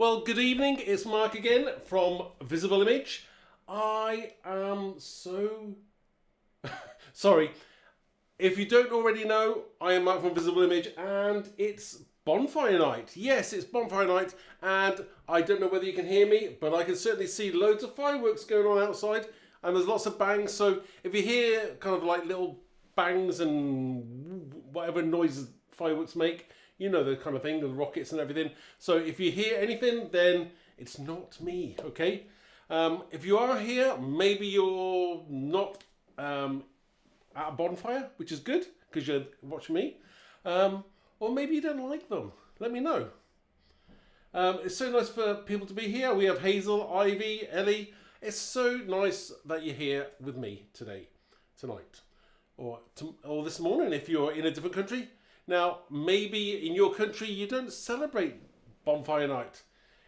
Well, good evening. It's Mark again from Visible Image. I am so sorry. If you don't already know, I am Mark from Visible Image and it's bonfire night. Yes, it's bonfire night and I don't know whether you can hear me, but I can certainly see loads of fireworks going on outside and there's lots of bangs. So if you hear kind of like little bangs and whatever noises fireworks make, you know, the kind of thing, the rockets and everything. So if you hear anything, then it's not me, okay? If you are here, maybe you're not at a bonfire, which is good, because you're watching me. Or maybe you don't like them. Let me know. It's so nice for people to be here. We have Hazel, Ivy, Ellie. It's so nice that you're here with me tonight, or this morning if you're in a different country. Now, maybe in your country you don't celebrate bonfire night.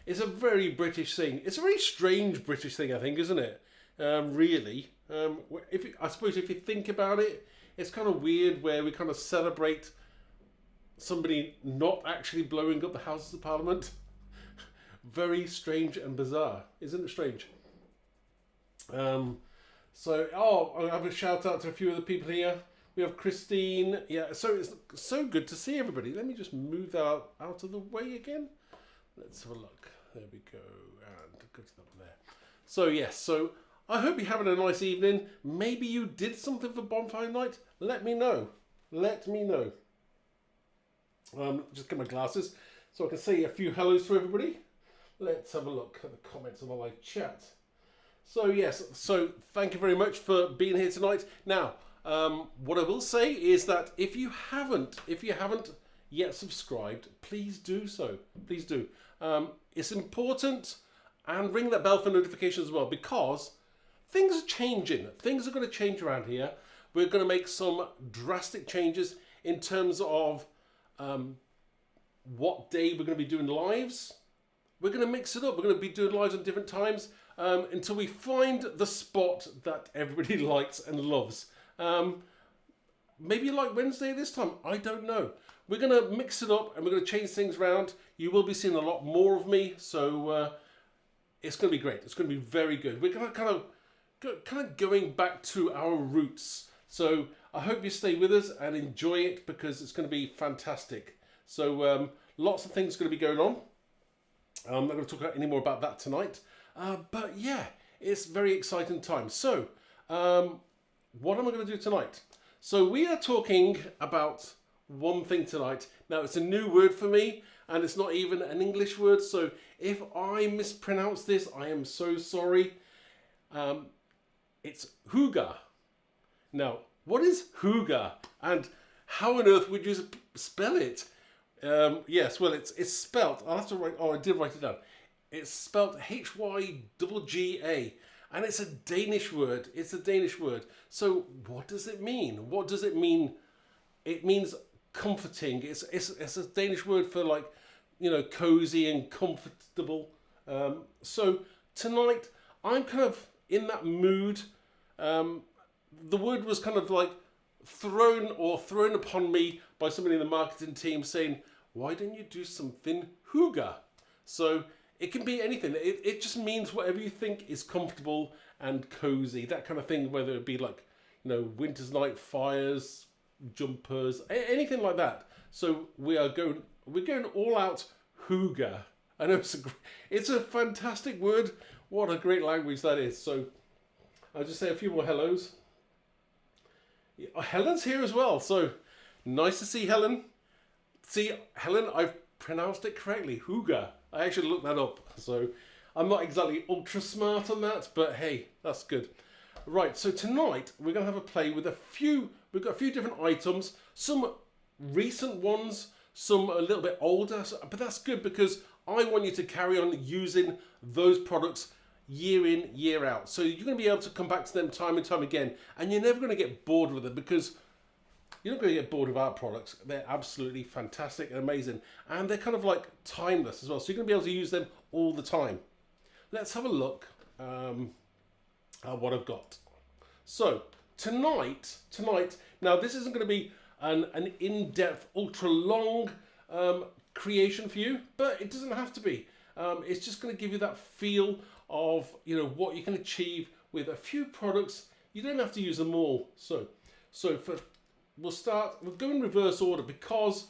It's a very British thing. It's a very strange British thing, I think, isn't it? Really. I suppose if you think about it, it's kind of weird where we kind of celebrate somebody not actually blowing up the Houses of Parliament. Very strange and bizarre. Isn't it strange? I'll have a shout out to a few of the people here. We have Christine. Yeah, so it's so good to see everybody. Let me just move that out of the way again. Let's have a look. There we go. And go to that one there. So yes, so I hope you're having a nice evening. Maybe you did something for bonfire night. Let me know. Let me know. Just get my glasses so I can say a few hellos to everybody. Let's have a look at the comments on the live chat. So yes, so thank you very much for being here tonight. Now, what I will say is that if you haven't yet subscribed, please do so. Please do. It's important, and ring that bell for notifications as well, because things are changing. Things are going to change around here. We're going to make some drastic changes in terms of what day we're going to be doing lives. We're going to mix it up. We're going to be doing lives on different times until we find the spot that everybody likes and loves. Maybe you like Wednesday this time. I don't know. We're going to mix it up and we're going to change things around. You will be seeing a lot more of me, so it's going to be great. It's going to be very good. We're going to kind of going back to our roots. So I hope you stay with us and enjoy it because it's going to be fantastic. So lots of things going to be going on. I'm not going to talk any more about that tonight. But yeah, it's very exciting time. So what am I going to do tonight? So we are talking about one thing tonight. Now it's a new word for me and it's not even an English word. So if I mispronounce this, I am so sorry. It's hygge. Now, what is hygge and how on earth would you spell it? Yes, well, it's spelt. I'll have to write. Oh, I did write it down. It's spelt Hygga, and it's a Danish word. It's a Danish word. So, what does it mean? What does it mean? It means comforting. It's a Danish word for, like, you know, cozy and comfortable. So tonight I'm kind of in that mood. The word was kind of like thrown upon me by somebody in the marketing team saying, why don't you do something hygge? So it can be anything. It just means whatever you think is comfortable and cozy, that kind of thing, whether it be like, you know, winter's night fires, jumpers, anything like that. So we're going all out hygge. I know it's a fantastic word. What a great language that is. So I'll just say a few more hellos. Helen's here as well, so nice to see Helen. See, Helen, I've pronounced it correctly, hygge. I actually looked that up, so I'm not exactly ultra smart on that, but hey, that's good. Right, so tonight we're going to have a play with we've got a few different items, some recent ones, some a little bit older, but that's good because I want you to carry on using those products year in, year out. So you're going to be able to come back to them time and time again, and you're never going to get bored with them because you're not going to get bored of our products. They're absolutely fantastic and amazing, and they're kind of like timeless as well. So you're going to be able to use them all the time. Let's have a look at what I've got. So tonight, now this isn't going to be an in-depth, ultra long creation for you, but it doesn't have to be. It's just going to give you that feel of, you know, what you can achieve with a few products. You don't have to use them all. So we'll go in reverse order because,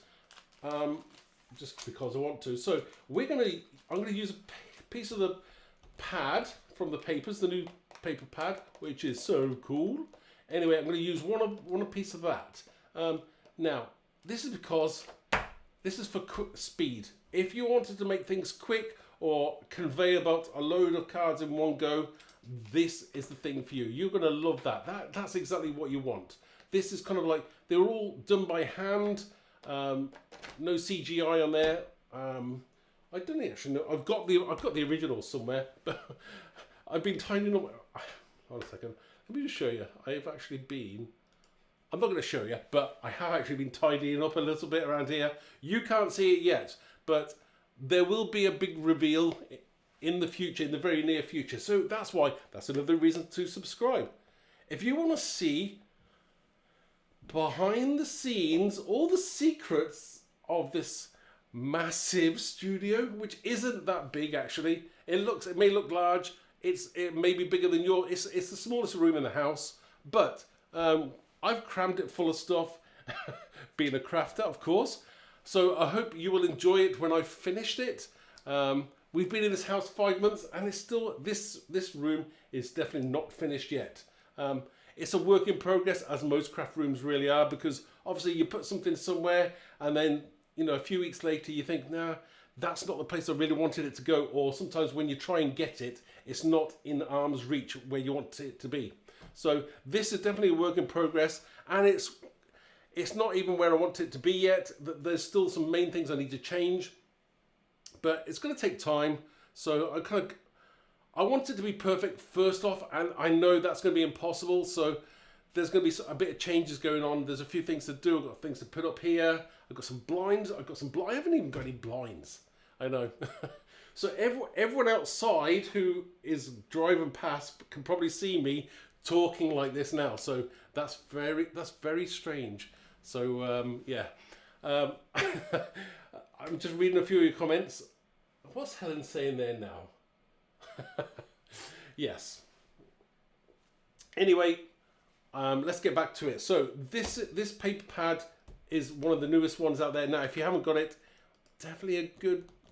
just because I want to. So I'm going to use a piece of the pad from the papers, the new paper pad, which is so cool. Anyway, I'm going to use one piece of that. Now, this is because this is for quick speed. If you wanted to make things quick or convey about a load of cards in one go, this is the thing for you. You're going to love that. That's exactly what you want. This is kind of like, they're all done by hand. No CGI on there. I don't actually know. I've got the original somewhere, but I've been tidying up. Hold on a second. Let me just show you. I've actually been. I'm not going to show you, but I have actually been tidying up a little bit around here. You can't see it yet, but there will be a big reveal in the future, in the very near future. So that's another reason to subscribe. If you want to see behind the scenes, all the secrets of this massive studio, which isn't that big actually. It may look large. It may be bigger than it's the smallest room in the house, but I've crammed it full of stuff, being a crafter, of course. So I hope you will enjoy it when I've finished it. We've been in this house 5 months, and it's still this room is definitely not finished yet. It's a work in progress, as most craft rooms really are, because obviously you put something somewhere, and then a few weeks later you think, nah, that's not the place I really wanted it to go. Or sometimes when you try and get it, it's not in arm's reach where you want it to be. So this is definitely a work in progress, and it's not even where I want it to be yet. There's still some main things I need to change, but it's going to take time. So I want it to be perfect first off, and I know that's going to be impossible. So there's going to be a bit of changes going on. There's a few things to do. I've got things to put up here. I've got some blinds. I haven't even got any blinds. I know. So everyone outside who is driving past can probably see me talking like this now. So that's very strange. So yeah. I'm just reading a few of your comments. What's Helen saying there now? Yes. Anyway, let's get back to it. So this paper pad is one of the newest ones out there. Now, if you haven't got it, definitely a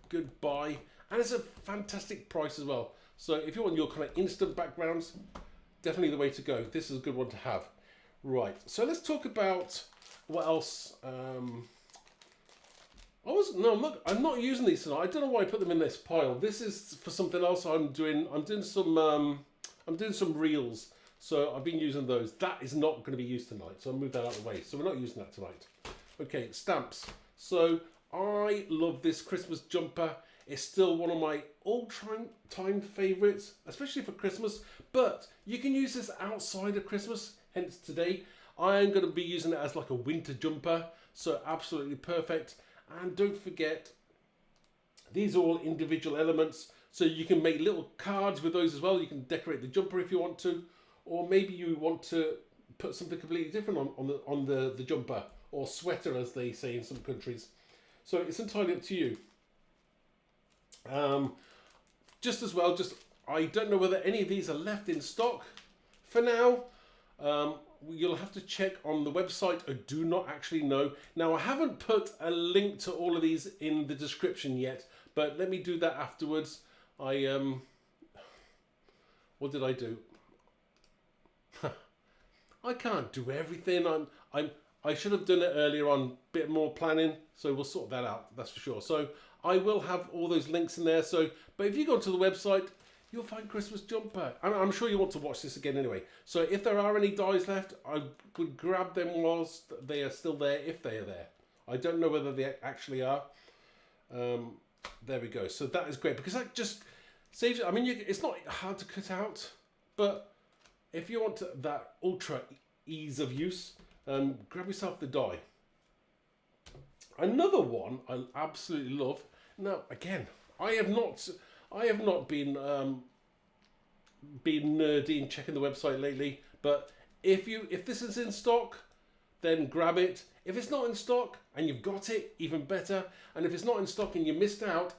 good buy, and it's a fantastic price as well. So if you want your kind of instant backgrounds, definitely the way to go. This is a good one to have. Right. So let's talk about what else. I'm not using these tonight. I don't know why I put them in this pile. This is for something else I'm doing. I'm doing some reels. So I've been using those. That is not going to be used tonight. So I'll move that out of the way. So we're not using that tonight. Okay, stamps. So I love this Christmas jumper. It's still one of my all-time favourites, especially for Christmas. But you can use this outside of Christmas. Hence today, I am going to be using it as like a winter jumper. So absolutely perfect. And don't forget, these are all individual elements. So you can make little cards with those as well. You can decorate the jumper if you want to. Or maybe you want to put something completely different on the jumper, or sweater as they say in some countries. So it's entirely up to you. Just as well, I don't know whether any of these are left in stock for now. You'll have to check on the website. I do not actually know. Now, I haven't put a link to all of these in the description yet, but let me do that afterwards. What did I do? I can't do everything. I should have done it earlier on, bit more planning. So we'll sort that out. That's for sure. So I will have all those links in there. So, but if you go to the website, you'll find Christmas jumper. And I'm sure you want to watch this again anyway. So if there are any dies left, I would grab them whilst they are still there, if they are there. I don't know whether they actually are. There we go. So that is great, because that just saves it. I mean, it's not hard to cut out, but if you want that ultra ease of use, grab yourself the die. Another one I absolutely love. Now, again, I have not been nerdy and checking the website lately. But if this is in stock, then grab it. If it's not in stock and you've got it, even better. And if it's not in stock and you missed out,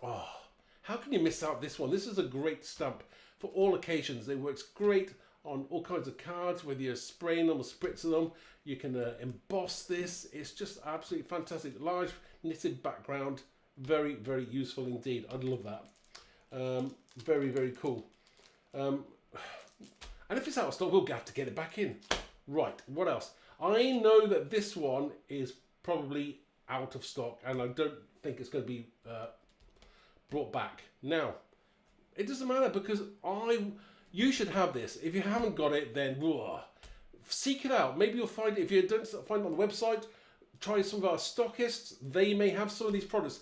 how can you miss out this one? This is a great stamp for all occasions. It works great on all kinds of cards, whether you're spraying them or spritzing them. You can emboss this. It's just absolutely fantastic. Large knitted background. Very, very useful indeed. I'd love that. Very, very cool. And if it's out of stock, we'll have to get it back in. Right, what else? I know that this one is probably out of stock, and I don't think it's going to be brought back. Now, it doesn't matter because you should have this. If you haven't got it, then seek it out. Maybe you'll find it. If you don't find it on the website, try some of our stockists. They may have some of these products.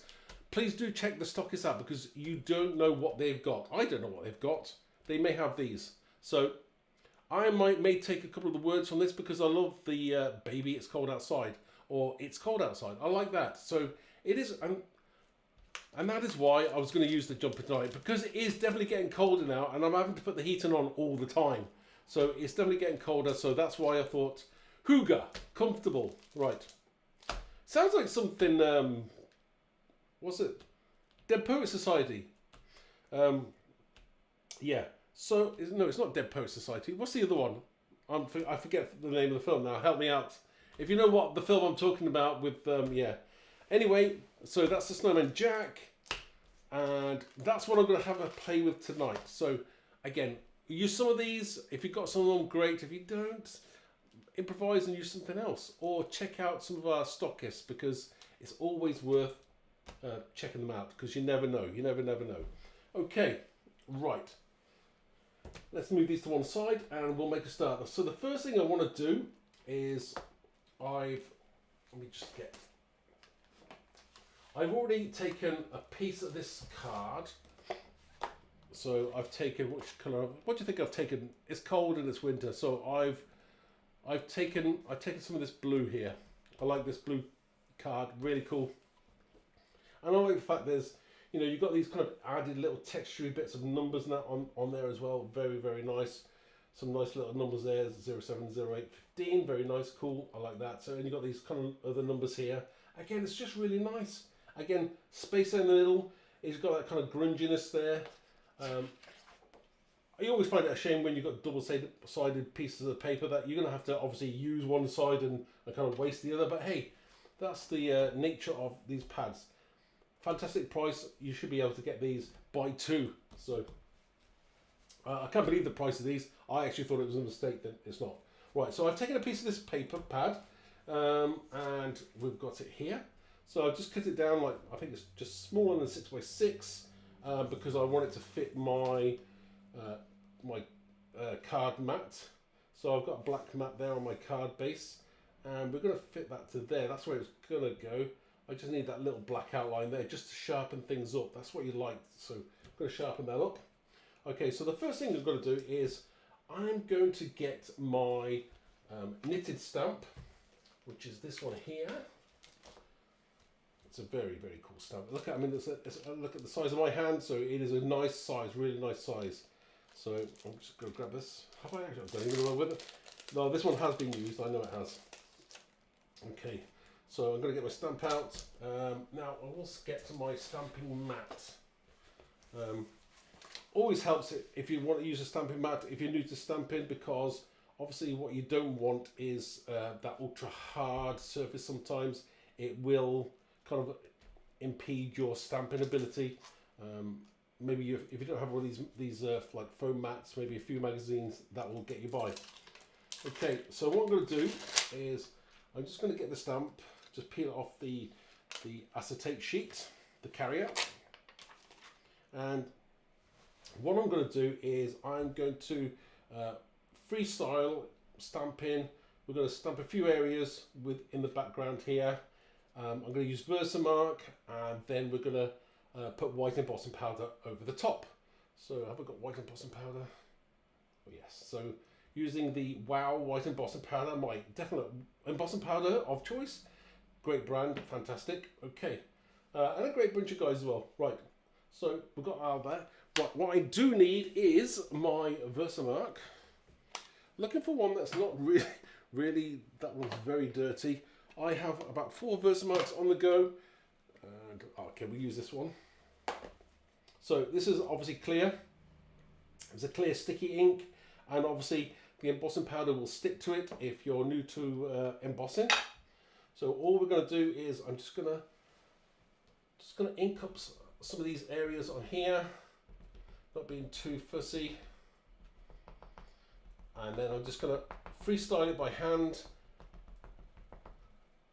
Please do check the stockists out because you don't know what they've got. I don't know what they've got. They may have these. So I may take a couple of the words from this because I love the baby, it's cold outside, or it's cold outside. I like that. So it is, and that is why I was going to use the jumper tonight, because it is definitely getting colder now and I'm having to put the heating on all the time. So it's definitely getting colder. So that's why I thought, Hygge, comfortable. Right. Sounds like something, what's it? Dead Poet Society. Yeah. So, no, it's not Dead Poet Society. What's the other one? I forget the name of the film now. Help me out. If you know what the film I'm talking about with, yeah. Anyway, so that's the Snowman Jack. And that's what I'm going to have a play with tonight. So, again, use some of these. If you've got some of them, great. If you don't, improvise and use something else. Or check out some of our stockists because it's always worth checking them out because you never know. You never know. Okay, right. Let's move these to one side and we'll make a start. So the first thing I want to do is I've already taken a piece of this card. So I've taken, which colour? What do you think I've taken? It's cold and it's winter, so I've taken some of this blue here. I like this blue card, really cool. And I like the fact there's, you know, you've got these kind of added little textury bits of numbers and that on there as well. Very, very nice. Some nice little numbers there. 07, 08, 15. Very nice, cool. I like that. So, and you've got these kind of other numbers here. Again, it's just really nice. Again, space in the middle. It's got that kind of grunginess there. I always find it a shame when you've got double-sided pieces of paper that you're going to have to obviously use one side and kind of waste the other. But hey, that's the nature of these pads. Fantastic price. You should be able to get these by two. So I can't believe the price of these. I actually thought it was a mistake, then it's not. Right, so I've taken a piece of this paper pad and we've got it here. So I've just cut it down, like I think it's just smaller than 6x6 because I want it to fit my card mat. So I've got a black mat there on my card base and we're going to fit that to there. That's where it's going to go. I just need that little black outline there just to sharpen things up. That's what you like. So I'm going to sharpen that up. Okay, so the first thing I've got to do is I'm going to get my knitted stamp, which is this one here. It's a very, very cool stamp. Look at, I mean, look at the size of my hand. So it is a nice size, really nice size. So I'm just going to grab this. Have I actually done anything with it? No, this one has been used. I know it has. Okay. So I'm going to get my stamp out. Now I will get to my stamping mat. Always helps it if you want to use a stamping mat if you're new to stamping, because obviously what you don't want is that ultra hard surface. Sometimes it will kind of impede your stamping ability. Maybe if you don't have one of these like foam mats, maybe a few magazines, that will get you by. Okay, so what I'm going to do is I'm just going to get the stamp. Just peel it off the acetate sheet, the carrier. And what I'm going to do is I'm going to freestyle stamping. We're going to stamp a few areas in the background here. I'm going to use Versamark and then we're going to put white embossing powder over the top. So have I got white embossing powder? Oh yes. So using the Wow white embossing powder, my definite embossing powder of choice. Great brand, fantastic. Okay, and a great bunch of guys as well. Right, so we've got all that. Right, what I do need is my Versamark. Looking for one that's not really, that one's very dirty. I have about 4 Versamarks on the go. And okay, we'll use this one. So this is obviously clear. It's a clear sticky ink, and obviously the embossing powder will stick to it if you're new to embossing. So all we're going to do is I'm just gonna ink up some of these areas on here, not being too fussy, and then I'm just going to freestyle it by hand.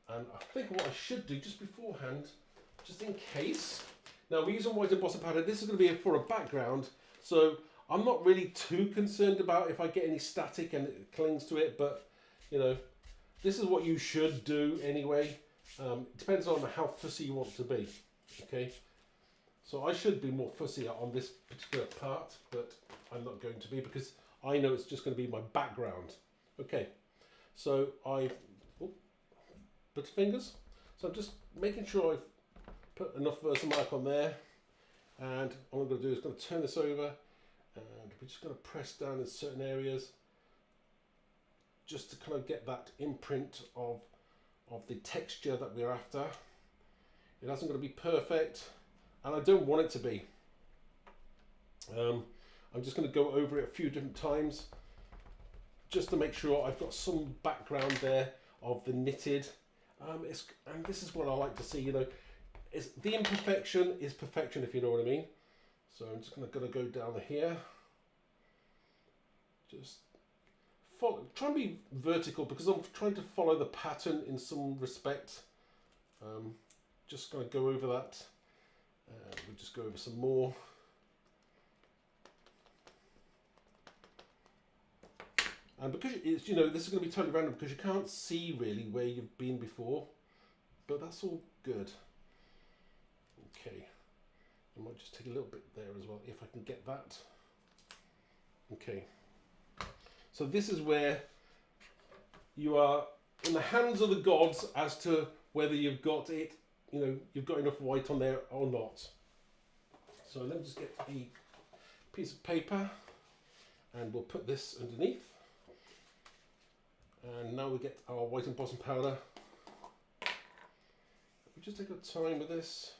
And I think what I should do just beforehand, just in case, now we're using white embossing powder, this is going to be for a background, so I'm not really too concerned about if I get any static and it clings to it, but you know, this is what you should do anyway. It depends on how fussy you want to be. Okay, so I should be more fussy on this particular part, but I'm not going to be because I know it's just going to be my background. Okay, so I've butterfingers. So I'm just making sure I've put enough Versamark on there, and all I'm going to do is going to turn this over, and we're just going to press down in certain areas just to kind of get that imprint of the texture that we're after. It hasn't got to be perfect, and I don't want it to be. I'm just going to go over it a few different times just to make sure I've got some background there of the knitted. And this is what I like to see, you know, is the imperfection is perfection, if you know what I mean. So I'm just going to go down here. Just try and be vertical because I'm trying to follow the pattern in some respect. Just going to go over that. We'll just go over some more. And because it's, you know, this is going to be totally random because you can't see really where you've been before, but that's all good. Okay, I might just take a little bit there as well if I can get that. Okay, so this is where you are in the hands of the gods as to whether you've got it, you know, you've got enough white on there or not. So let me just get a piece of paper and we'll put this underneath. And now we get our white embossing powder. We just take our time with this,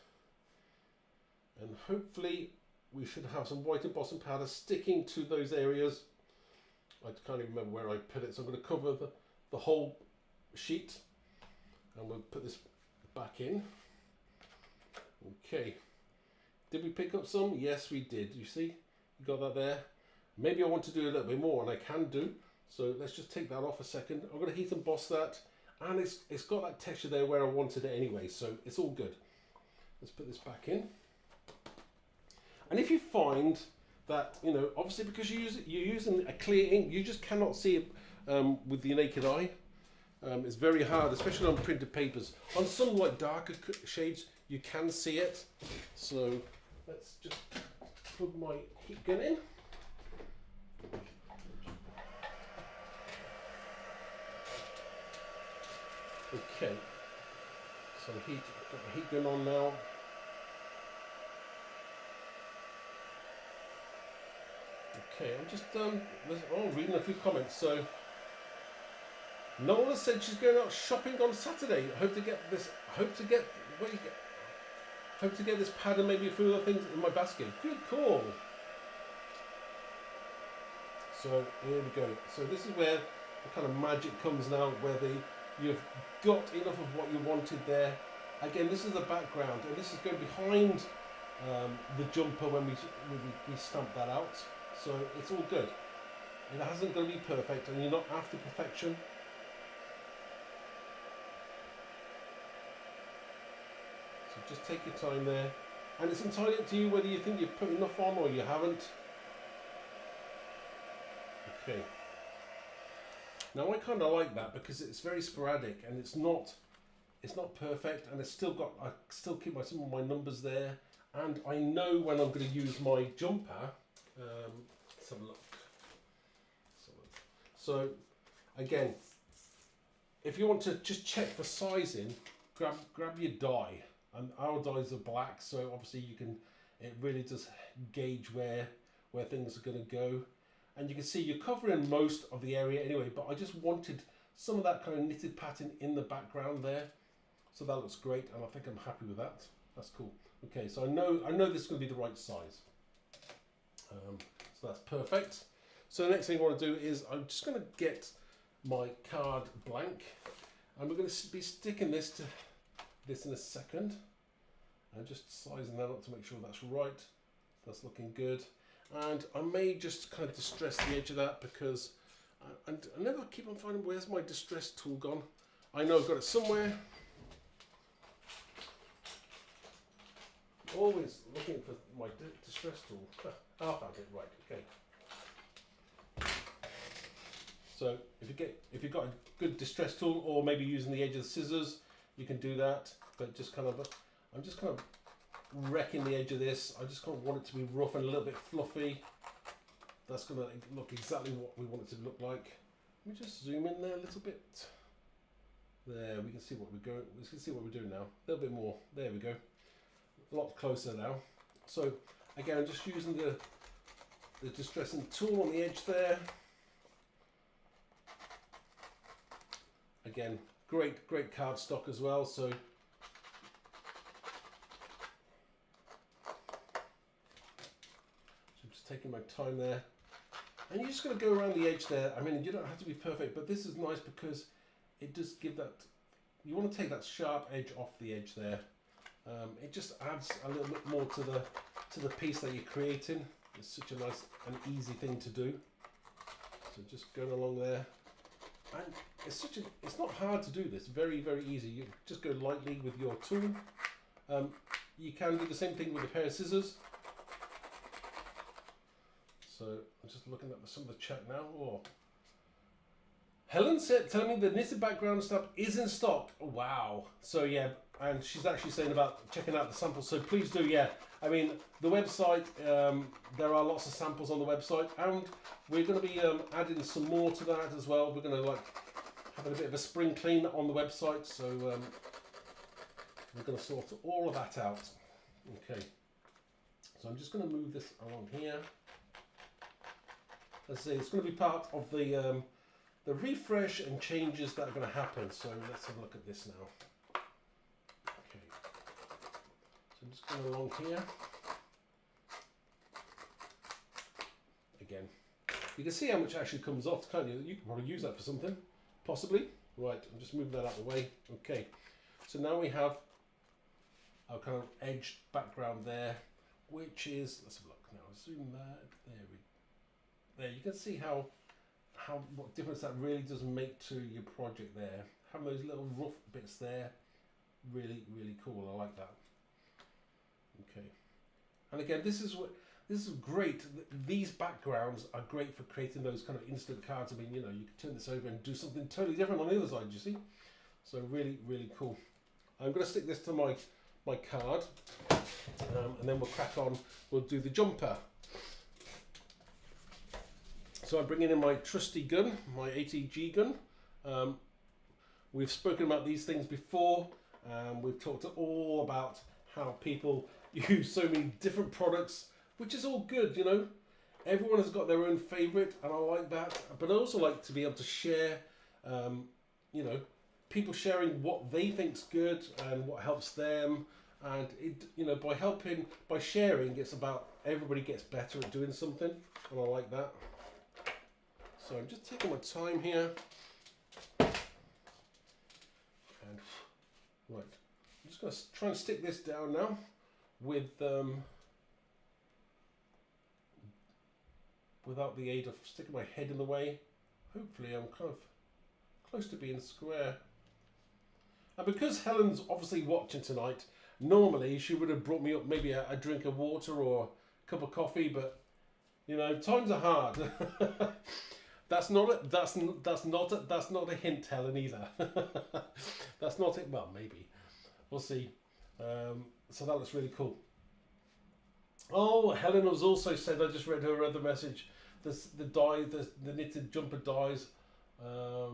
and hopefully we should have some white embossing powder sticking to those areas. I can't even remember where I put it, so I'm going to cover the whole sheet, and we'll put this back in. Okay, did we pick up some? Yes, we did. You see, you got that there. Maybe I want to do a little bit more, and I can do. So let's just take that off a second. I'm going to heat emboss that, and it's got that texture there where I wanted it anyway, so it's all good. Let's put this back in. And if you find that, you know, obviously because you're using a clear ink, you just cannot see it with the naked eye. It's very hard, especially on printed papers. On some like darker shades, you can see it. So let's just plug my heat gun in. Okay, so got the heat gun on now. Okay, I'm just reading a few comments. So Nola said she's going out shopping on Saturday. Hope to get this pad and maybe a few other things in my basket. Good call. So here we go. So this is where the kind of magic comes now, where you've got enough of what you wanted there. Again, this is the background, and this is going behind the jumper when we stamp that out. So it's all good. It hasn't got to be perfect, and you're not after perfection. So just take your time there, and it's entirely up to you whether you think you've put enough on or you haven't. Okay. Now I kind of like that because it's very sporadic and it's not perfect, and it's still got, I still keep some of my numbers there, and I know when I'm going to use my jumper. Let's have a look. So again, if you want to just check for sizing, grab your die, and our dies are black, so obviously it really does gauge where things are going to go. And you can see you're covering most of the area anyway, but I just wanted some of that kind of knitted pattern in the background there. So that looks great, and I think I'm happy with that. That's cool. Okay, so I know this is going to be the right size. So that's perfect. So the next thing I want to do is I'm just going to get my card blank, and we're going to be sticking this to this in a second. I'm just sizing that up to make sure that's right. That's looking good. And I may just kind of distress the edge of that because I never keep on finding where's my distress tool gone. I know I've got it somewhere. Always looking for my distress tool. I found it, right, okay. So if you've got a good distress tool, or maybe using the edge of the scissors, you can do that. But just kind of, I'm just kind of wrecking the edge of this. I just kind of want it to be rough and a little bit fluffy. That's going to look exactly what we want it to look like. Let me just zoom in there a little bit. There, we can see what we're going. We can see what we're doing now. A little bit more. There we go. A lot closer now. So again, I'm just using the distressing tool on the edge there. Again, great cardstock as well. So I'm just taking my time there, and you're just going to go around the edge there. I mean, you don't have to be perfect, but this is nice because it does give that. You want to take that sharp edge off the edge there. It just adds a little bit more to the piece that you're creating. It's such a nice and easy thing to do. So just going along there, and it's not hard to do this. Very easy. You just go lightly with your tool. You can do the same thing with a pair of scissors. So I'm just looking at some of the chat now. Oh. Helen said, telling me the knitted background stuff is in stock. Wow. So yeah, and she's actually saying about checking out the samples. So please do, yeah. I mean, the website, there are lots of samples on the website, and we're going to be adding some more to that as well. We're going to like have a bit of a spring clean on the website. So we're going to sort all of that out. Okay. So I'm just going to move this along here. Let's see, it's going to be part of the refresh and changes that are going to happen. So let's have a look at this now. Okay, so I'm just going along here. Again, you can see how much actually comes off, can't you? You can probably use that for something, possibly. Right, I'm just moving that out of the way. Okay, so now we have our kind of edged background there, which is, let's have a look now, zoom that, there you can see what difference that really does make to your project there. Having those little rough bits there, really cool. I like that. Okay, and again, this is great. These backgrounds are great for creating those kind of instant cards. I mean, you know, you can turn this over and do something totally different on the other side. You see, so really cool. I'm going to stick this to my card, and then we'll crack on. We'll do the jumper. So I'm bringing in my trusty gun, my ATG gun. We've spoken about these things before. We've talked all about how people use so many different products, which is all good, you know. Everyone has got their own favourite, and I like that. But I also like to be able to share, you know, people sharing what they think's good and what helps them. And it, you know, by sharing, it's about everybody gets better at doing something, and I like that. So I'm just taking my time here, and right, I'm just going to try and stick this down now with without the aid of sticking my head in the way. Hopefully I'm kind of close to being square. And because Helen's obviously watching tonight, normally she would have brought me up maybe a drink of water or a cup of coffee, but you know, times are hard. That's not a hint, Helen, either. That's not it. Well, maybe we'll see. So that looks really cool. Oh, Helen has also said, I just read her other message. The knitted jumper dies are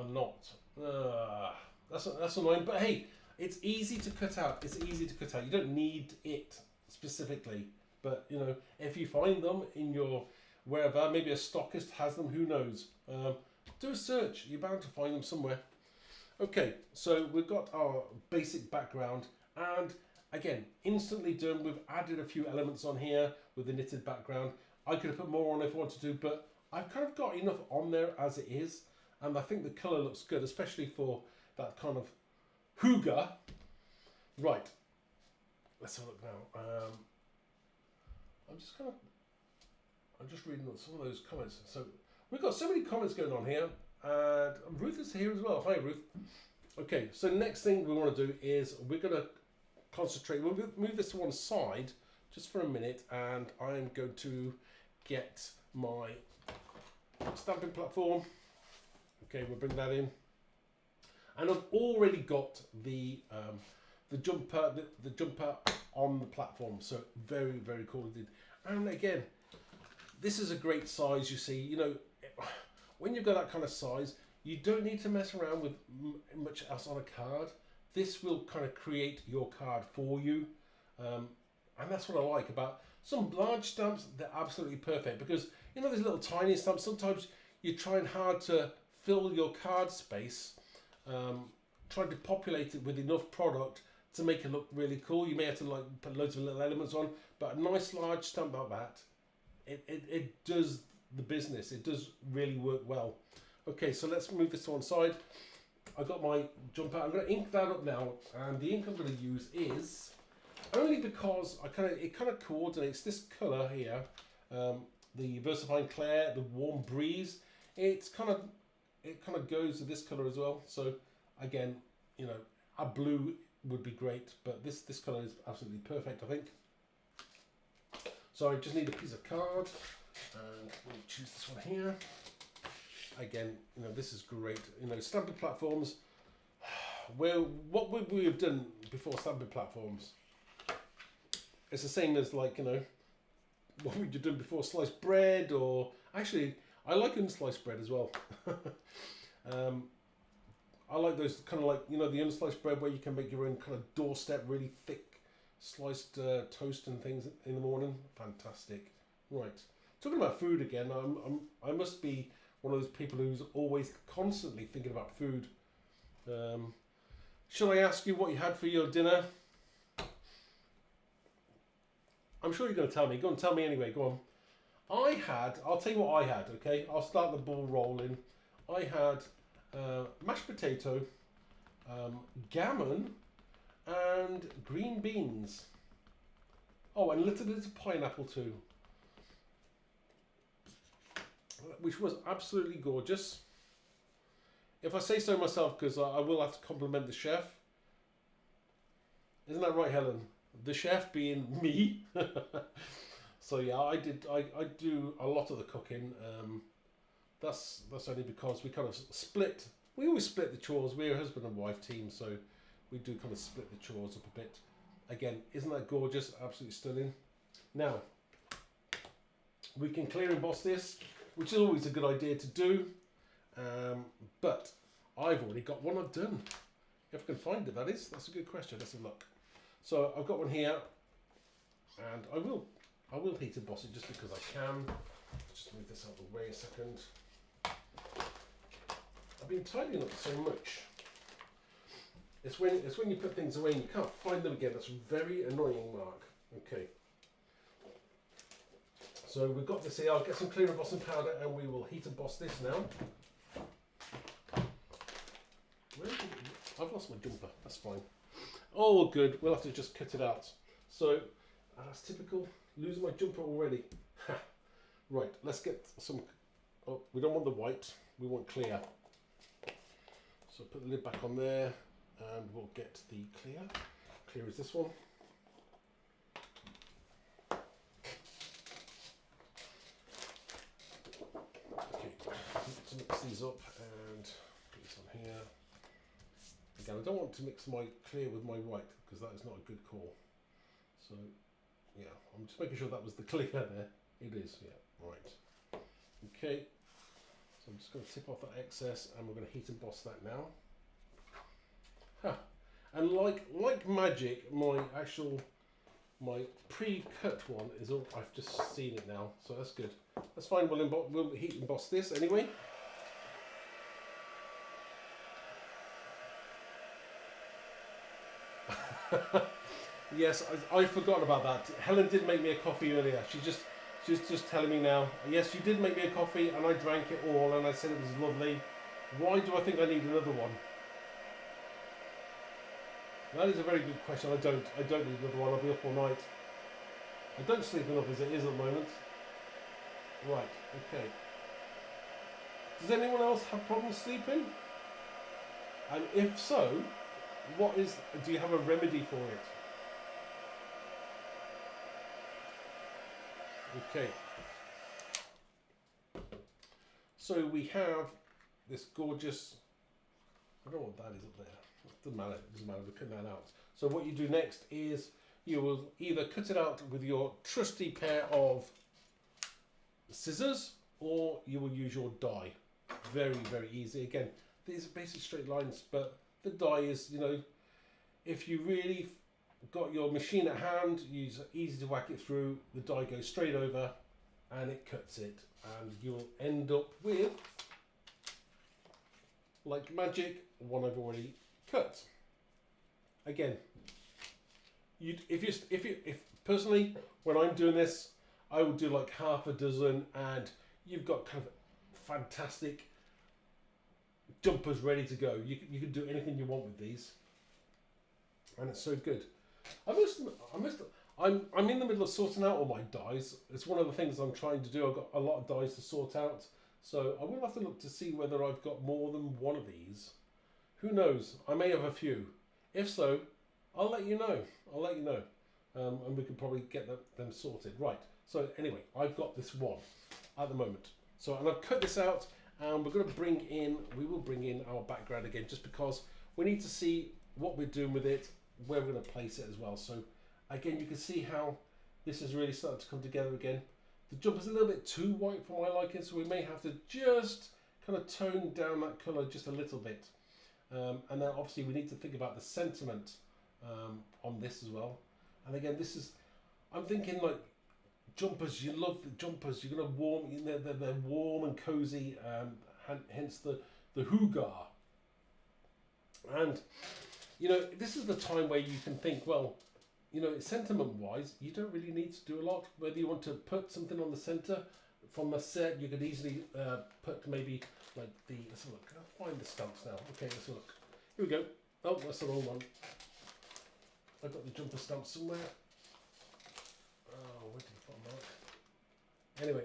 not. That's annoying. But hey, it's easy to cut out. It's easy to cut out. You don't need it specifically. But you know, if you find them in your wherever, maybe a stockist has them, who knows. Do a search, you're bound to find them somewhere. Okay, so we've got our basic background, And again, instantly done. We've added a few elements on here with the knitted background. I could have put more on if I wanted to, but I've kind of got enough on there as it is. And I think the colour looks good, especially for that kind of hygge. Right, let's have a look now. I'm just reading some of those comments. So we've got so many comments going on here. And Ruth is here as well. Hi, Ruth. Okay, so next thing we want to do is we're going to concentrate. We'll move this to one side just for a minute, and I'm going to get my stamping platform. Okay, we'll bring that in. And I've already got the jumper on the platform, so very, very cool indeed. And again, this is a great size. You see, you know, when you've got that kind of size, you don't need to mess around with much else on a card. This will kind of create your card for you, and that's what I like about some large stamps. They're absolutely perfect because, you know, these little tiny stamps, sometimes you're trying hard to fill your card space, trying to populate it with enough product to make it look really cool. You may have to like put loads of little elements on, but a nice large stamp like that, it does the business. It does really work well. Okay, so let's move this to one side. I've got my jumper. I'm going to ink that up now, and the ink I'm going to use is only because it kind of coordinates this colour here, the Versafine Clair, the Warm Breeze. It kind of goes with this colour as well. So again, you know, a blue would be great, but this colour is absolutely perfect, I think. So I just need a piece of card, and we'll choose this one here. Again, you know, this is great. You know, stamping platforms. What would we have done before stamping platforms? It's the same as, like, you know, what would you done before sliced bread, or actually, I like unsliced bread as well. I like those kind of, like, you know, the unsliced bread where you can make your own kind of doorstep, really thick sliced toast and things in the morning. Fantastic. Right, talking about food again. I must be one of those people who's always constantly thinking about food. Shall I ask you what you had for your dinner? I'm sure you're going to tell me. Go on, tell me anyway. Go on. I'll tell you what I had, okay? I'll start the ball rolling. I had mashed potato, gammon, and green beans. Oh, and a little bit of pineapple too, which was absolutely gorgeous. If I say so myself, because I will have to compliment the chef. Isn't that right, Helen? The chef being me. So yeah, I do a lot of the cooking. That's only because we kind of split. We always split the chores. We're a husband and wife team, so we do kind of split the chores up a bit. Again, isn't that gorgeous? Absolutely stunning. Now, we can clear emboss this, which is always a good idea to do. But I've already got one I've done. If I can find it, that is. That's a good question. Let's have a look. So I've got one here, and I will heat emboss it just because I can. Just move this out of the way a second. I've been tidying up so much. It's when you put things away and you can't find them again. That's very annoying, Mark. Okay. So we've got this here. I'll get some clear embossing powder and we will heat emboss this now. I've lost my jumper. That's fine. Oh, good. We'll have to just cut it out. So that's typical. Losing my jumper already. Right. Let's get some. Oh, we don't want the white. We want clear. So put the lid back on there, and we'll get the clear. Clear is this one. Okay, let's mix these up and put this on here. Again, I don't want to mix my clear with my white because that is not a good call. So, yeah, I'm just making sure that was the clear there. It is, yeah, right. Okay. So I'm just going to tip off that excess and we're going to heat emboss that now. Huh. And like magic, my pre-cut one is all, I've just seen it now, so that's good. That's fine, we'll heat emboss this anyway. Yes, I forgot about that. Helen did make me a coffee earlier. She's just telling me now. Yes, you did make me a coffee, and I drank it all, and I said it was lovely. Why do I think I need another one? That is a very good question. I don't need another one. I'll be up all night. I don't sleep enough as it is at the moment. Right. Okay. Does anyone else have problems sleeping? And if so, do you have a remedy for it? Okay. So we have this gorgeous, I don't know what that is up there. It doesn't matter, we're cutting that out. So what you do next is you will either cut it out with your trusty pair of scissors, or you will use your die. Very, very easy. Again, these are basic straight lines, but the die is, if you really got your machine at hand, it's easy to whack it through, the die goes straight over and it cuts it, and you'll end up with, like magic, one I've already cut. Again, if personally, when I'm doing this, I would do like half a dozen, and you've got kind of fantastic jumpers ready to go. You can do anything you want with these, and it's so good. I'm in the middle of sorting out all my dies. It's one of the things I'm trying to do. I've got a lot of dies to sort out, so I will have to look to see whether I've got more than one of these. Who knows? I may have a few. If so, I'll let you know. And we can probably get them sorted. Right. So anyway, I've got this one at the moment. So, and I've cut this out, and we will bring in our background again, just because we need to see what we're doing with it, where we're going to place it as well. So again, you can see how this is really starting to come together again. The jumper's a little bit too white for my liking, so we may have to just kind of tone down that colour just a little bit. And then obviously we need to think about the sentiment on this as well. And again, I'm thinking like jumpers, you love the jumpers, you're going to warm, they're warm and cozy, hence the hoogar. And this is the time where you can think, well, sentiment wise, you don't really need to do a lot. Whether you want to put something on the center from the set, you could easily put maybe like let's have a look. I'll find the stamps now. Okay, let's have a look. Here we go. Oh, that's the wrong one. I've got the jumper stamp somewhere. Oh, where did I find that? Anyway,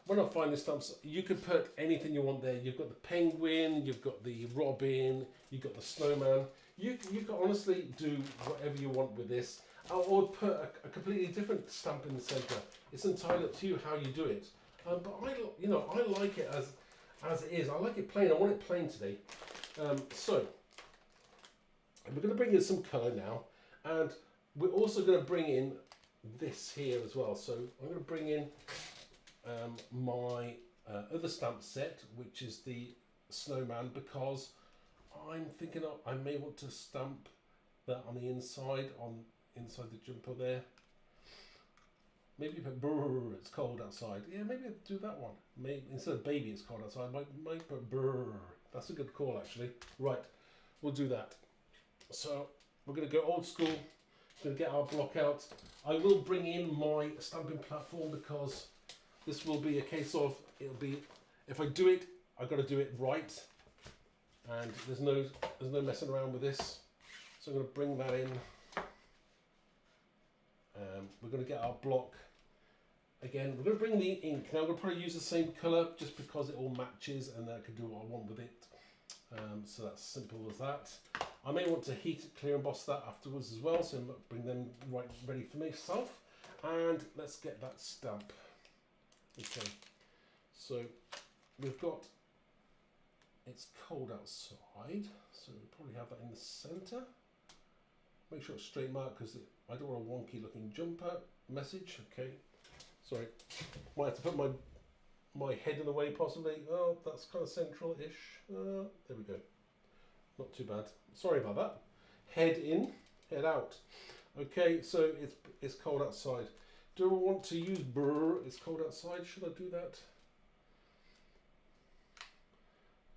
when I find the stamps, you could put anything you want there. You've got the penguin, you've got the robin, you've got the snowman. You can honestly do whatever you want with this, or put a completely different stamp in the centre. It's entirely up to you how you do it. But I like it as it is. I like it plain. I want it plain today. So we're going to bring in some colour now, and we're also going to bring in this here as well. So I'm going to bring in my other stamp set, which is the snowman, because I'm thinking I may want to stamp that on the inside, inside the jumper there. Maybe put brrr, it's cold outside. Yeah, maybe I'll do that one. Maybe instead of baby, it's cold outside, I might put brrr. That's a good call actually. Right, we'll do that. So we're going to go old school. We're going to get our block out. I will bring in my stamping platform, because this will be a case of, if I do it, I've got to do it right. And there's no messing around with this. So I'm going to bring that in. We're going to get our block. Again, we're going to bring the ink. Now we're going to probably use the same colour, just because it all matches, and then I can do what I want with it. So that's simple as that. I may want to heat it, clear emboss that afterwards as well, so bring them ready for myself. And let's get that stamp. Okay, so we've got, it's cold outside, so we'll probably have that in the centre. Make sure it's straight mark, because I don't want a wonky looking jumper message. Okay, sorry, might have to put my head in the way possibly. Oh, that's kind of central-ish. There we go. Not too bad. Sorry about that. Head in, head out. Okay, so it's cold outside. Do I want to use brr? It's cold outside. Should I do that?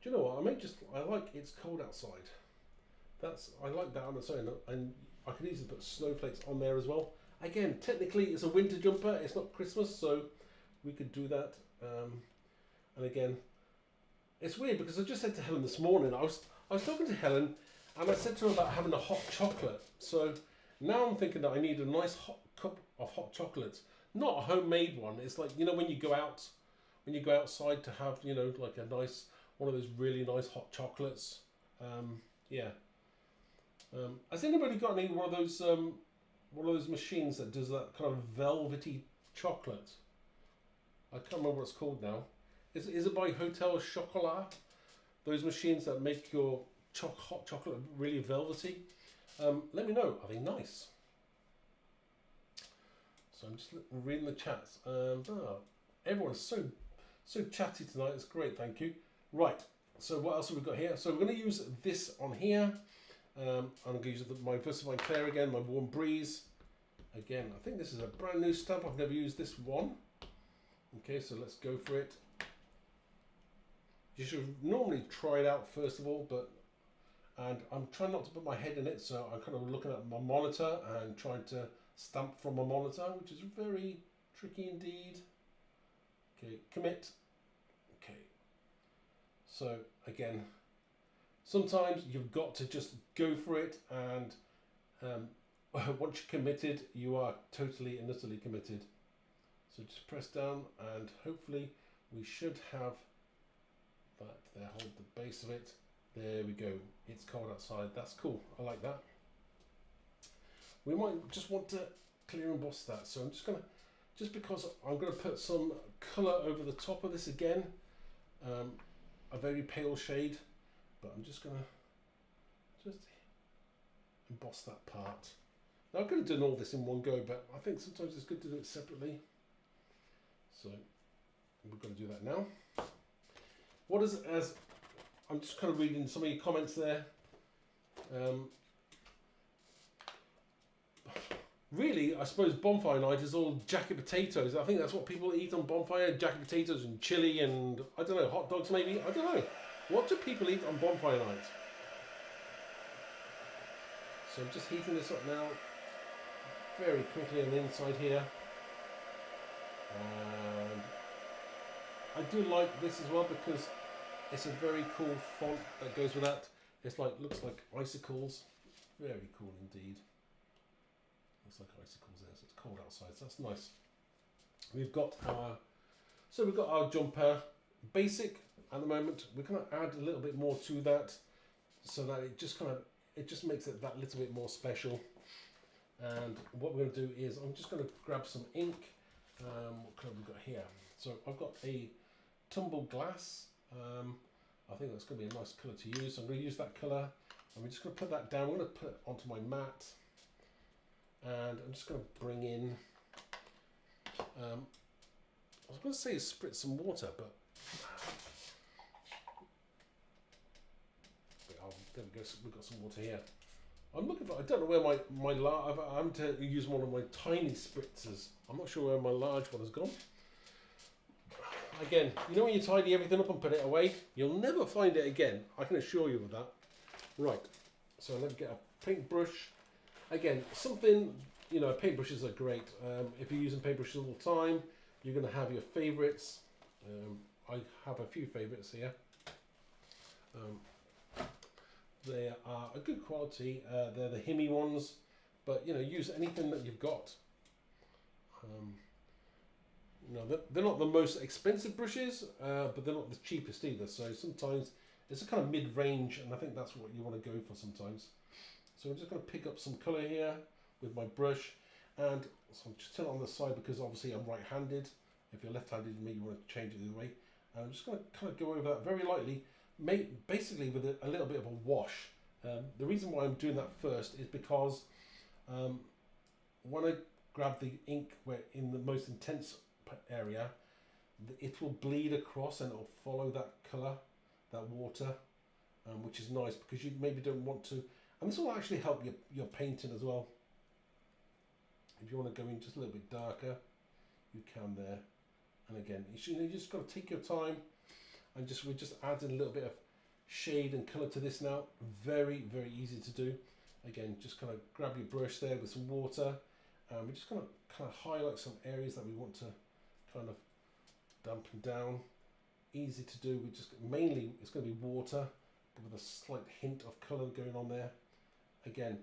Do you know what? I like it's cold outside. I like that on its own, and I can easily put snowflakes on there as well. Again, technically it's a winter jumper, it's not Christmas, so we could do that. And again, it's weird because I just said to Helen this morning, I was talking to Helen and I said to her about having a hot chocolate. So now I'm thinking that I need a nice hot cup of hot chocolate. Not a homemade one. It's like, you know, when you go outside to have, you know, like a nice, one of those really nice hot chocolates. Yeah. Has anybody got any one of those machines that does that kind of velvety chocolate? I can't remember what it's called now. Is it by Hotel Chocolat? Those machines that make your hot chocolate really velvety? Let me know. Are they nice? So I'm just reading the chats. Everyone's so chatty tonight. It's great. Thank you. Right. So what else have we got here? So we're going to use this on here. I'm going to use my Versifying Clair again, my Warm Breeze. Again, I think this is a brand new stamp. I've never used this one. Okay, so let's go for it. You should normally try it out first of all, and I'm trying not to put my head in it, so I'm kind of looking at my monitor and trying to stamp from my monitor, which is very tricky indeed. Okay, commit. Okay. So again, sometimes you've got to just go for it, and once you're committed, you are totally and utterly committed. So just press down, and hopefully we should have that there. Hold the base of it. There we go. It's cold outside. That's cool. I like that. We might just want to clear emboss that. So I'm just gonna, just because I'm gonna put some colour over the top of this again, a very pale shade, but I'm just gonna emboss that part. Now I could have done all this in one go, but I think sometimes it's good to do it separately. So we're going to do that now. What is, as I'm just kind of reading some of your comments there. Really, I suppose bonfire night is all jacket potatoes. I think that's what people eat on bonfire, jacket potatoes and chili and, I don't know, hot dogs maybe? I don't know. What do people eat on bonfire night? So I'm just heating this up now very quickly on the inside here. And I do like this as well because it's a very cool font that goes with that. It's like, looks like icicles. Very cool indeed. Looks like icicles there, so it's cold outside, so that's nice. We've got our jumper, basic at the moment. We're going to add a little bit more to that so that it just makes it that little bit more special. And what we're going to do is I'm just going to grab some ink. What colour have we got here? So I've got a tumble glass. I think that's going to be a nice colour to use. So I'm going to use that colour, and we're just going to put that down. I'm going to put it onto my mat, and I'm just going to bring in. I was going to say spritz some water, but there we go. So we've got some water here. I'm looking for. I don't know where I'm to use one of my tiny spritzers. I'm not sure where my large one has gone. Again, you know when you tidy everything up and put it away, you'll never find it again. I can assure you of that. Right. So let me get a paintbrush. Again, something, you know, paintbrushes are great. If you're using paintbrushes all the time, you're going to have your favourites. I have a few favourites here. They are a good quality. They're the Himi ones, but you know, use anything that you've got. No, they're not the most expensive brushes, but they're not the cheapest either. So sometimes it's a kind of mid-range, and I think that's what you want to go for sometimes. So I'm just going to pick up some colour here with my brush, and so I'm just turn it on the side because obviously I'm right-handed. If you're left-handed, maybe you want to change it the other way. And I'm just going to kind of go over that very lightly, basically with a little bit of a wash. The reason why I'm doing that first is because when I grab the ink where in the most intense area, it will bleed across and it will follow that colour, that water, which is nice because you maybe don't want to, and this will actually help your painting as well. If you want to go in just a little bit darker, you can there. And again, you just got to take your time, and we're just adding a little bit of shade and colour to this now. Very, very easy to do. Again, just kind of grab your brush there with some water. We're just going to kind of highlight some areas that we want to kind of dampen down. Easy to do. We just mainly it's going to be water, but with a slight hint of colour going on there. Again,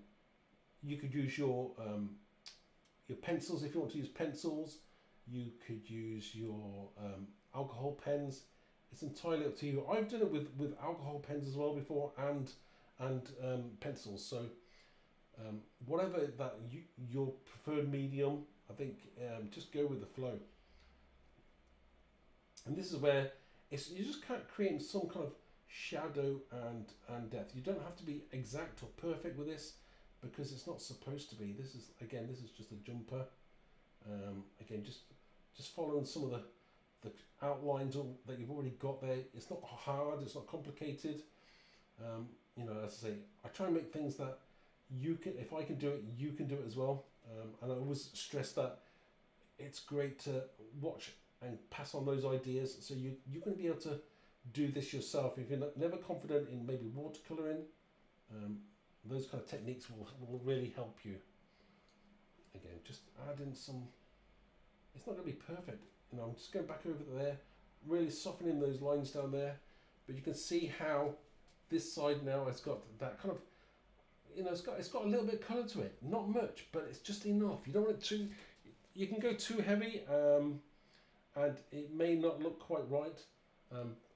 you could use your pencils if you want to use pencils. You could use your alcohol pens. It's entirely up to you. I've done it with alcohol pens as well before, and pencils. So whatever that your preferred medium, I think just go with the flow. And this is where you're just kind of creating some kind of shadow and depth. You don't have to be exact or perfect with this because it's not supposed to be. This is just a jumper. Again, just following some of the outlines that you've already got there. It's not hard. It's not complicated. You know, as I say, I try and make things that you can. If I can do it, you can do it as well. And I always stress that it's great to watch and pass on those ideas, so you're going to be able to do this yourself. If you're never confident in maybe watercoloring, those kind of techniques will really help you. Again, just add in some. It's not going to be perfect. You know, I'm just going back over there, really softening those lines down there. But you can see how this side now has got that kind of, you know, it's got a little bit of colour to it. Not much, but it's just enough. You don't want it too. You can go too heavy, and it may not look quite right.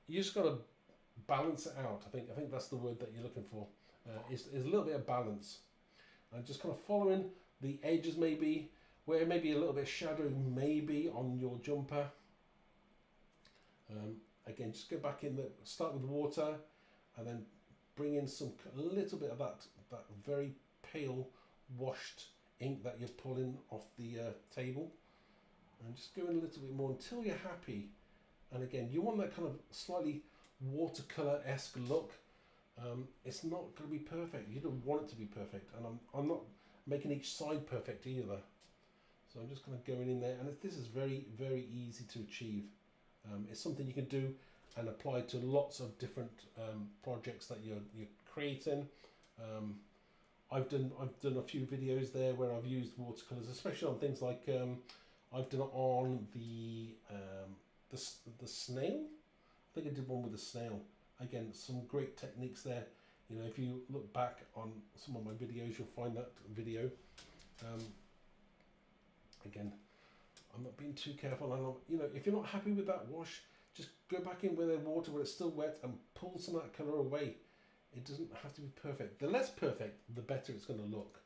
You just got to balance it out. I think that's the word that you're looking for. Is a little bit of balance, and just kind of following the edges, maybe where maybe a little bit of shadow maybe on your jumper. Again, just go back in start with water, and then bring in a little bit of that very pale washed ink that you're pulling off the table, and just go in a little bit more until you're happy. And again, you want that kind of slightly watercolor-esque look. It's not going to be perfect. You don't want it to be perfect, and I'm not making each side perfect either. So I'm just kind of going in there, and this is very, very easy to achieve. It's something you can do and apply to lots of different projects that you're creating. I've done a few videos there where I've used watercolors, especially on things like I've done it on the snail. I think I did one with the snail. Again, some great techniques there. You know, if you look back on some of my videos, you'll find that video. Again, I'm not being too careful. You know, if you're not happy with that wash, just go back in with the water where it's still wet and pull some of that colour away. It doesn't have to be perfect. The less perfect, the better it's going to look.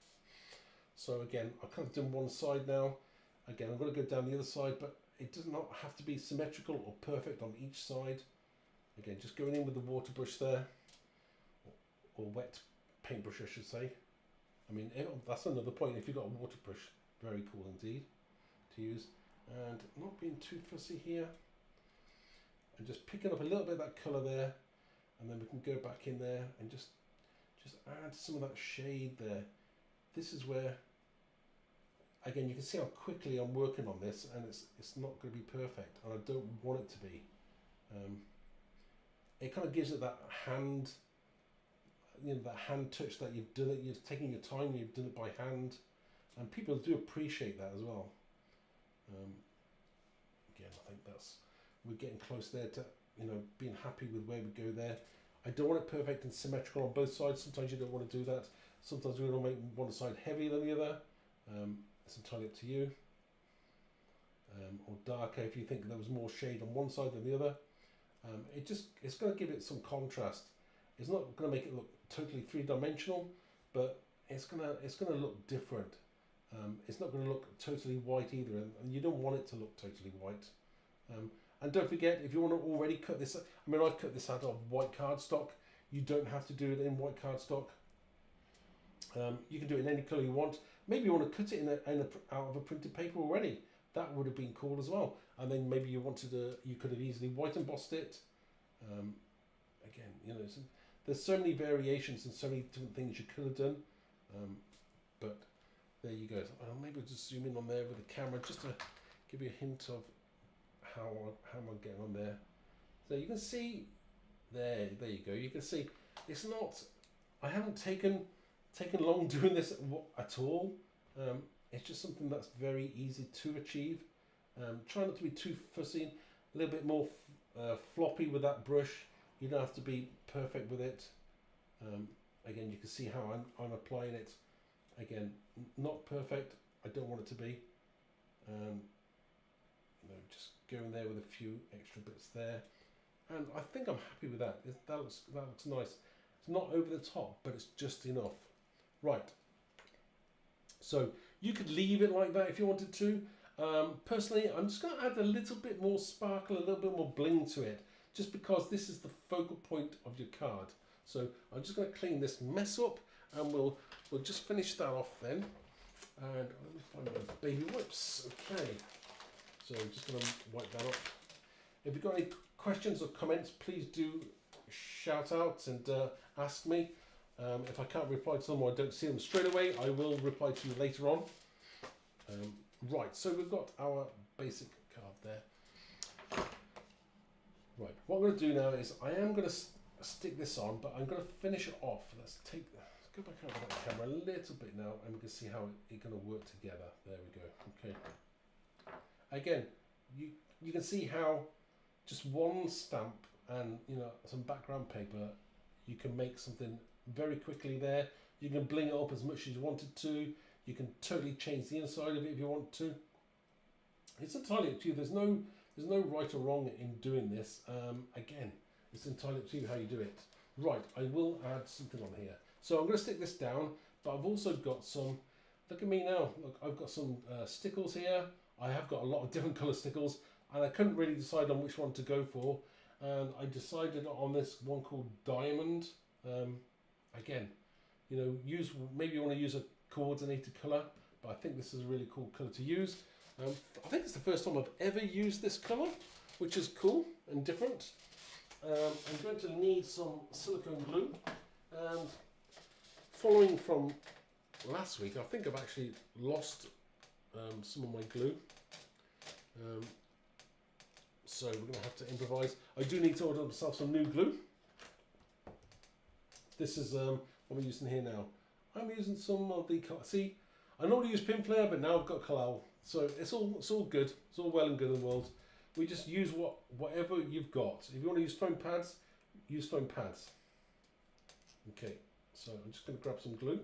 So again, I've kind of done one side now. Again, I'm going to go down the other side, but it does not have to be symmetrical or perfect on each side. Again, just going in with the water brush there, or wet paintbrush, I should say. I mean, that's another point. If you've got a water brush, very cool indeed to use. And not being too fussy here. And just picking up a little bit of that colour there. And then we can go back in there and just add some of that shade there. This is where, again, you can see how quickly I'm working on this, and it's not going to be perfect, and I don't want it to be. It kind of gives it that hand, you know, that hand touch that you've done it. You've taken your time. You've done it by hand, and people do appreciate that as well. Again, I think we're getting close there to, you know, being happy with where we go there. I don't want it perfect and symmetrical on both sides. Sometimes you don't want to do that. Sometimes we want to make one side heavier than the other. It's entirely up to you. Or darker if you think there was more shade on one side than the other. It's going to give it some contrast. It's not going to make it look totally three-dimensional, but it's going to look different. It's not going to look totally white either, and you don't want it to look totally white. And don't forget, if you want to already cut this, I mean, I've cut this out of white cardstock. You don't have to do it in white cardstock. You can do it in any colour you want. Maybe you want to cut it out of a printed paper already. That would have been cool as well. And then maybe you could have easily white embossed it. Again, you know, there's so many variations and so many different things you could have done. But there you go. Maybe I'll just zoom in on there with the camera just to give you a hint of how I'm getting on there. So you can see There you go. You can see it's not. I haven't taken long doing this at all. It's just something that's very easy to achieve. Try not to be too fussy. A little bit more floppy with that brush. You don't have to be perfect with it. Again, you can see how I'm applying it. Again, not perfect. I don't want it to be. Just going there with a few extra bits there, and I think I'm happy with that. That looks nice. It's not over the top, but it's just enough. Right. So you could leave it like that if you wanted to. Personally, I'm just going to add a little bit more sparkle, a little bit more bling to it, just because this is the focal point of your card. So I'm just going to clean this mess up, and we'll just finish that off then. And let me find my baby wipes. Okay. So I'm just going to wipe that up. If you've got any questions or comments, please do shout out and ask me. If I can't reply to them or I don't see them straight away, I will reply to you later on. Right, so we've got our basic card there. Right, what I'm going to do now is I am going to stick this on, but I'm going to finish it off. Let's go back out of that camera a little bit now, and we can see how it's going to work together. There we go. Okay. Again, you can see how just one stamp and some background paper, you can make something very quickly there. You can bling it up as much as you wanted to. You can totally change the inside of it if you want to. It's entirely up to you. There's no right or wrong in doing this. Again, it's entirely up to you how you do it. Right, I will add something on here. So I'm going to stick this down, but I've also got some. Look at me now. Look, I've got some stickles here. I have got a lot of different colour stickles, and I couldn't really decide on which one to go for, and I decided on this one called Diamond. Again, maybe you want to use a coordinated colour, but I think this is a really cool colour to use. I think it's the first time I've ever used this colour, which is cool and different. I'm going to need some silicone glue, and following from last week, I think I've actually lost some of my glue, so we're going to have to improvise. I do need to order myself some new glue. This is what I'm using here now. I'm using some of the, see, I normally use pin flare, but now I've got Kalal, so it's all good. It's all well and good in the world. We just use whatever you've got. If you want to use foam pads, use foam pads. Okay, so I'm just going to grab some glue.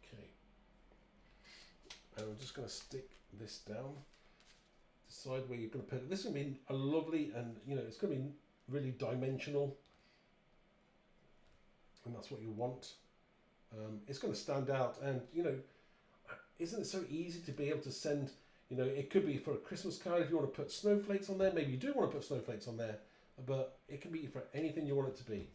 Okay, and I'm just going to stick this down. Decide where you're going to put it. This is going to be a lovely, and it's going to be really dimensional, and that's what you want. It's going to stand out, and isn't it so easy to be able to send? It could be for a Christmas card if you want to put snowflakes on there. Maybe you do want to put snowflakes on there, but it can be for anything you want it to be.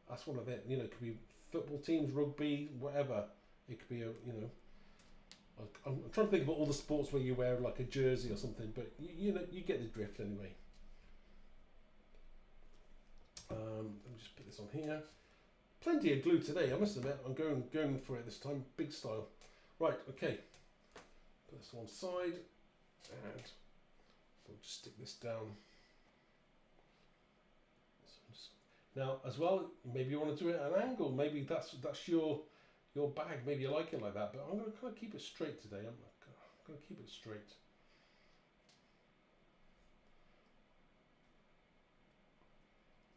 That's one of it. It could be football teams, rugby, whatever. It could be I'm trying to think of all the sports where you wear like a jersey or something, but you get the drift anyway. Let me just put this on here. Plenty of glue today, I must admit. I'm going for it this time, big style. Right, okay. Put this to one side, and we'll just stick this down. Now, as well, maybe you want to do it at an angle. Maybe that's your bag. Maybe you like it like that. But I'm going to kind of keep it straight today. I'm going to keep it straight.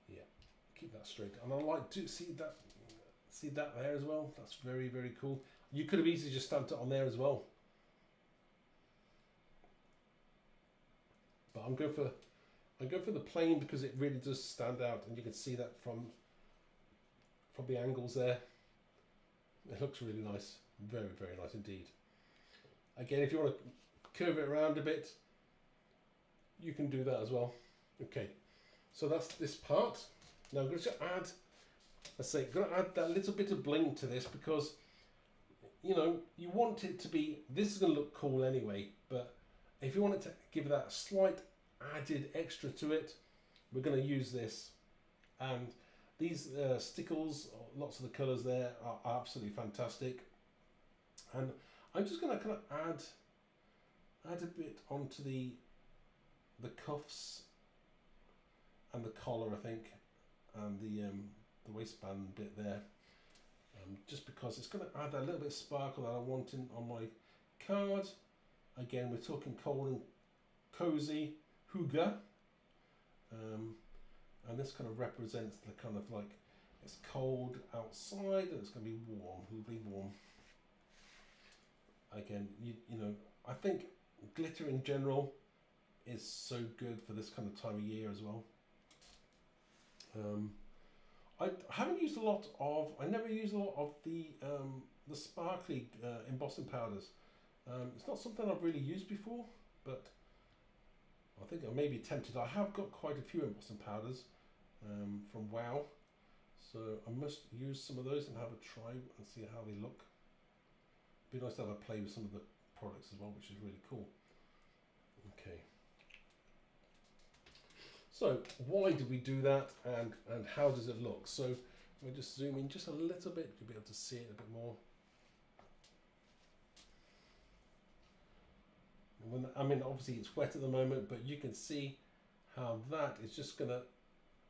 Yeah, keep that straight. And I like to see that there as well. That's very, very cool. You could have easily just stamped it on there as well. But I'm going for the plain because it really does stand out, and you can see that from the angles there. It looks really nice, very, very nice indeed. Again, if you want to curve it around a bit, you can do that as well. Okay, so that's this part. Now I'm going to add, going to add that little bit of bling to this because you want it to be. This is going to look cool anyway, but if you want it to give that slight added extra to it, we're going to use this. And these stickles, lots of the colours there are absolutely fantastic. And I'm just going to kind of add a bit onto the cuffs and the collar, I think, and the waistband bit there. Just because it's going to add that little bit of sparkle that I want on my card. Again, we're talking cold and cozy hygge, and this kind of represents the kind of like, it's cold outside and it's going to be warm, really warm. Again, you know, I think glitter in general is so good for this kind of time of year as well. I haven't used a lot of, I never use a lot of the sparkly embossing powders. It's not something I've really used before, but I think I may be tempted. I have got quite a few embossing powders from WOW, so I must use some of those and have a try and see how they look. It'd be nice to have a play with some of the products as well, which is really cool. Okay. So why did we do that, and how does it look? So we'll just zoom in just a little bit to be able to see it a bit more. I mean, obviously it's wet at the moment, but you can see how that is just gonna,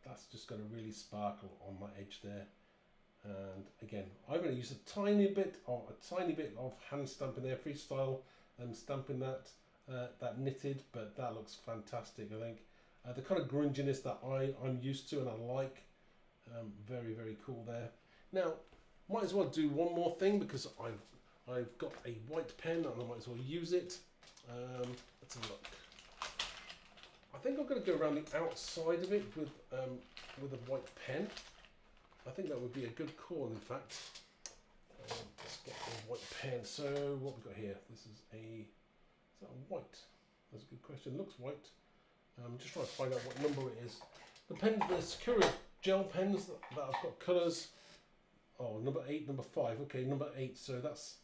that's just gonna really sparkle on my edge there. And again, I'm going to use a tiny bit of hand stamping there, freestyle, and stamping that that knitted, but that looks fantastic. I think the kind of grunginess that I'm used to and I like, very, very cool there. Now, might as well do one more thing because I've got a white pen and I might as well use it. Let's have a look. I think I'm going to go around the outside of it with a white pen. I think that would be a good call, in fact. Let's get a white pen. So what we've got here, is that a white? That's a good question. It looks white. Just trying to find out what number it is. The pen, the Sakura gel pens that I've got colours. Oh, number 8, number 5. Okay, number 8. So that's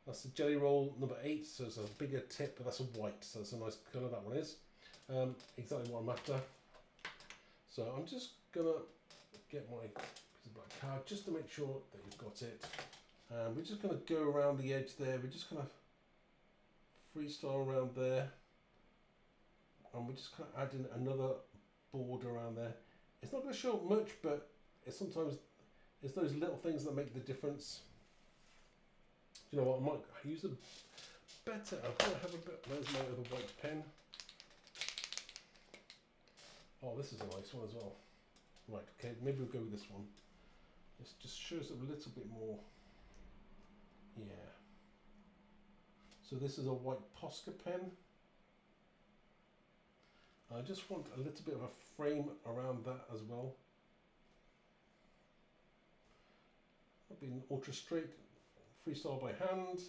the jelly roll number 8. So it's a bigger tip, but that's a white. So it's a nice colour, that one is. Exactly what I'm after. So I'm just gonna get my piece of black card just to make sure that you've got it. We're just gonna go around the edge there. We're just gonna freestyle around there. And we're just kind of adding another border around there. It's not going to show up much, but it's sometimes it's those little things that make the difference. You know what? I might use a better. I'm going to have a bit. There's my other white pen. Oh, this is a nice one as well. Right. Okay. Maybe we'll go with this one. This just shows up a little bit more. Yeah. So this is a white Posca pen. I just want a little bit of a frame around that as well. I've been ultra straight, freestyle by hand.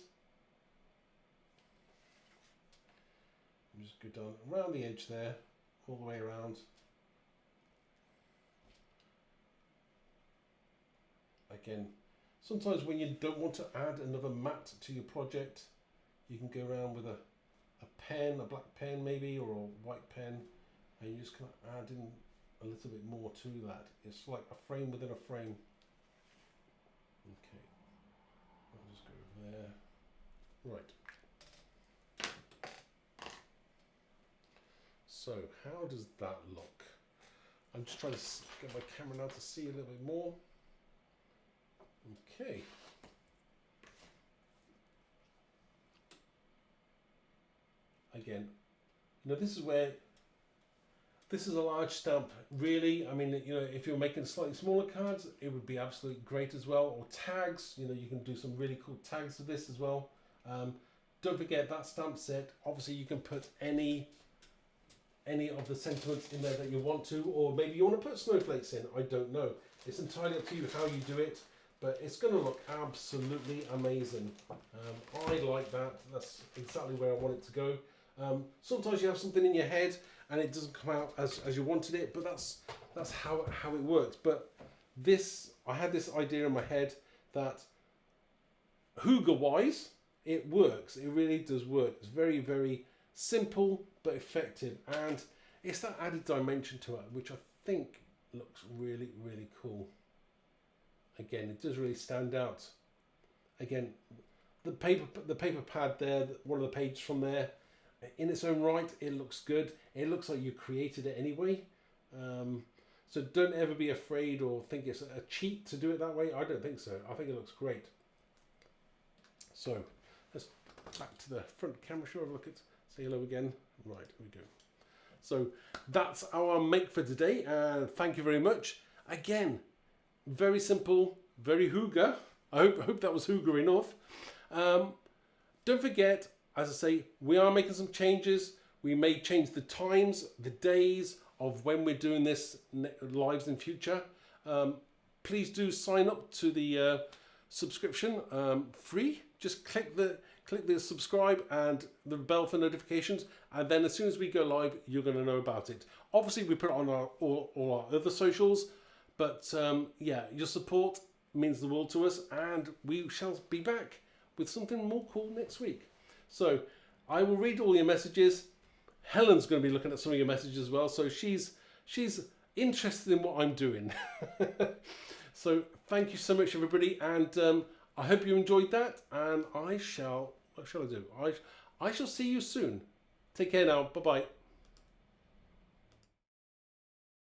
Just go down around the edge there, all the way around. Again, sometimes when you don't want to add another mat to your project, you can go around with a pen, a black pen maybe, or a white pen, and you just kind of add in a little bit more to that. It's like a frame within a frame. Okay, I'll just go over there. Right. So how does that look? I'm just trying to get my camera now to see a little bit more. Okay. Again, you know, this is where, this is a large stamp, really. I mean, you know, if you're making slightly smaller cards, it would be absolutely great as well. Or tags, you know, you can do some really cool tags with this as well. Don't forget that stamp set. Obviously, you can put any of the sentiments in there that you want to, or maybe you want to put snowflakes in. I don't know. It's entirely up to you how you do it, but it's going to look absolutely amazing. I like that. That's exactly where I want it to go. Sometimes you have something in your head and it doesn't come out as you wanted it, but that's how it works. But this, I had this idea in my head that hygge wise, it works. It really does work. It's very, very simple but effective, and it's that added dimension to it which I think looks really, really cool. Again, it does really stand out. Again, the paper pad there, one of the pages from there, in its own right, it looks good. It looks like you created it anyway. So don't ever be afraid or think it's a cheat to do it that way. I don't think so. I think it looks great. So let's back to the front camera. Sure, have a look at, say hello again. Right, here we go. So that's our make for today, and thank you very much. Again, very simple, very hygge. I hope that was hygge enough. Don't forget, as I say, we are making some changes. We may change the times, the days of when we're doing this lives in future. Please do sign up to the subscription, free. Just click the subscribe and the bell for notifications, and then as soon as we go live, you're going to know about it. Obviously, we put it on all our other socials, but yeah, your support means the world to us, and we shall be back with something more cool next week. So I will read all your messages. Helen's going to be looking at some of your messages as well, so she's interested in what I'm doing. So thank you so much, everybody, and I hope you enjoyed that, and what shall I do? I shall see you soon. Take care now. Bye-bye.